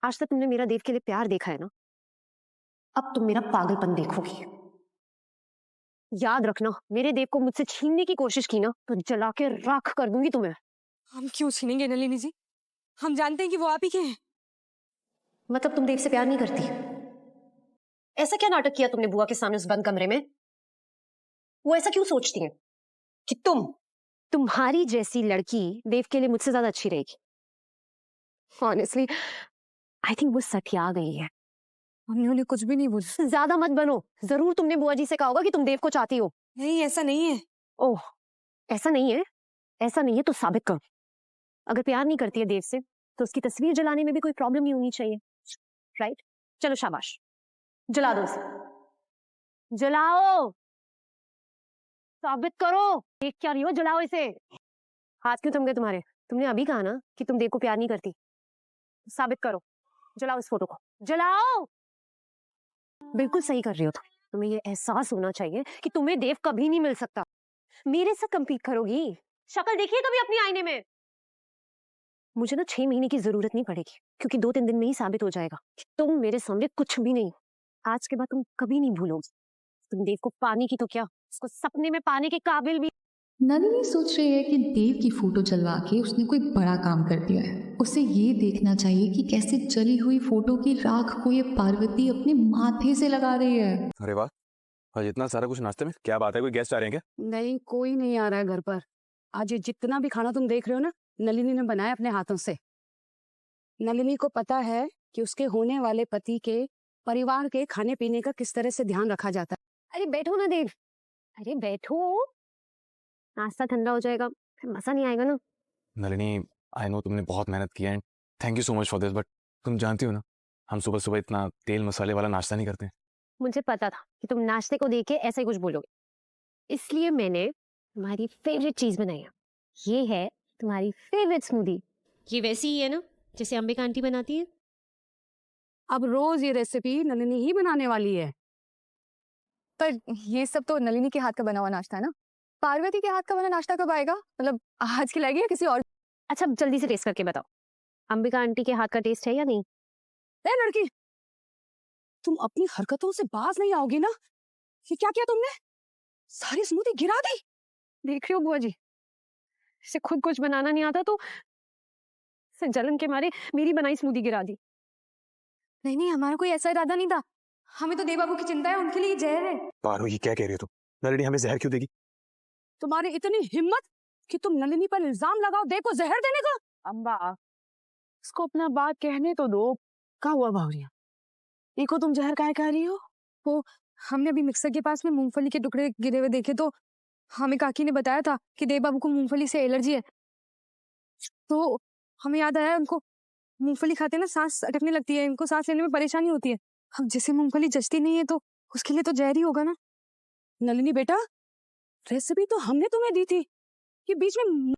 आज तक तुमने मेरा देव के लिए प्यार देखा है ना, अब तुम मेरा पागलपन देखोगी। याद रखना, मेरे देव को मुझसे छीनने की कोशिश की ना तो जला के राख कर दूंगी तुम्हें। हम क्यों छीनेंगे नलिनी जी? हम जानते हैं कि वो आप ही के हैं। मतलब तुम देव से प्यार नहीं करती? ऐसा क्या नाटक किया तुमने बुआ के सामने उस बंद कमरे में? वो ऐसा क्यों सोचती है कि तुम्हारी जैसी लड़की देव के लिए मुझसे ज्यादा अच्छी रहेगी? ऑनेस्टली आई थिंक वो सठिया गई है। उन्होंने कुछ भी नहीं बोला। ज्यादा मत बनो, जरूर तुमने बुआ जी से कहा होगा कि तुम देव को चाहती हो। नहीं, ऐसा नहीं है। ओह, ऐसा नहीं है? ऐसा नहीं है तो साबित करो। अगर प्यार नहीं करती है देव से तो उसकी तस्वीर जलाने में भी कोई प्रॉब्लम नहीं होनी चाहिए, राइट? चलो शाबाश, जला दो उसे, जलाओ, साबित करो। देख क्या रही हो, जलाओ इसे। हाथ क्यों थम गए तुम्हारे? तुमने अभी कहा ना कि तुम देव को प्यार नहीं करती, साबित करो, जलाओ इस फोटो को, जलाओ। बिल्कुल सही कर रही हो तुम। तुम्हें ये एहसास होना चाहिए कि तुम्हें देव कभी नहीं मिल सकता। मेरे से compete करोगी? शक्ल देखिए कभी अपनी आईने में। मुझे ना 6 महीने की जरूरत नहीं पड़ेगी, क्योंकि 2-3 दिन में ही साबित हो जाएगा कि तुम मेरे सामने कुछ भी नहीं। आज के बाद तुम कभी नहीं भूलोगे। तुम देव को पाने की तो क्या, उसको सपने में पाने के काबिल भी। नलिनी सोच रही है कि देव की फोटो जलवा के उसने कोई बड़ा काम कर दिया है। उसे ये देखना चाहिए कि कैसे जली हुई फोटो की राख को ये पार्वती अपने माथे से लगा रही है। अरे वाह, आज इतना सारा कुछ नाश्ते में, क्या बात है? कोई गेस्ट आ रहे हैं क्या? नहीं, कोई नहीं आ रहा है घर पर। आज ये जितना भी खाना तुम देख रहे हो ना, नलिनी ने बनाया अपने हाथों से। नलिनी को पता है कि उसके होने वाले पति के परिवार के खाने पीने का किस तरह से ध्यान रखा जाता है। अरे बैठो ना देव, अरे बैठो, नाश्ता ठंडा हो जाएगा, फिर मजा नहीं आएगा ना। नलिनी, आई नो तुमने बहुत मेहनत की है, thank you so much for this, but तुम जानती हो ना, हम सुबह सुबह इतना तेल मसाले वाला नाश्ता नहीं करते। मुझे पता था कि तुम नाश्ते को देख के ऐसा ही कुछ बोलोगे, इसलिए मैंने तुम्हारी फेवरेट चीज बनाई है। ये है तुम्हारी फेवरेट स्मूदी। ये वैसी ही है ना जैसे अंबिका आंटी बनाती है। अब रोज ये रेसिपी नलिनी ही बनाने वाली है। पर ये सब तो नलिनी के हाथ का बना हुआ नाश्ता है ना। पार्वती के हाथ का बना नाश्ता कब आएगा? मतलब आज खिलाएगी या किसी और? अच्छा जल्दी से टेस्ट करके बताओ, अंबिका आंटी के हाथ का टेस्ट है या नहीं? ए लड़की, तुम अपनी हरकतों से बाज नहीं आओगी ना? ये क्या किया तुमने? सारी स्मूदी गिरा दी। देख रही हो बुआ जी, इसे खुद कुछ बनाना नहीं आता तो इसे जलन के मारे मेरी बनाई स्मूदी गिरा दी। नहीं नहीं, हमारा कोई ऐसा इरादा नहीं था। हमें तो देव बाबू की चिंता है, उनके लिए जहर है। पारो, ये क्या कह रही हो तुम? नलिनी हमें जहर क्यों देगी? तुम्हारी इतनी हिम्मत कि तुम नलिनी पर इल्जाम लगाओ देव को जहर देने का। अम्बा, इसको अपना बात कहने तो दो। क्या हुआ भावरिया, देखो तुम जहर काहे कह रही हो? वो हमने अभी मिक्सर के पास में मूंगफली के टुकड़े गिरे हुए देखे तो हमें काकी ने बताया था कि देव बाबू को मूंगफली से एलर्जी है। तो हमें याद आया, उनको मूंगफली खाते ना सांस अटकने लगती है, इनको सांस लेने में परेशानी होती है। अब जिसे मूंगफली जचती नहीं है तो उसके लिए तो जहर ही होगा ना। नलिनी बेटा, रेसिपी तो हमने तुम्हें दी थी, ये बीच में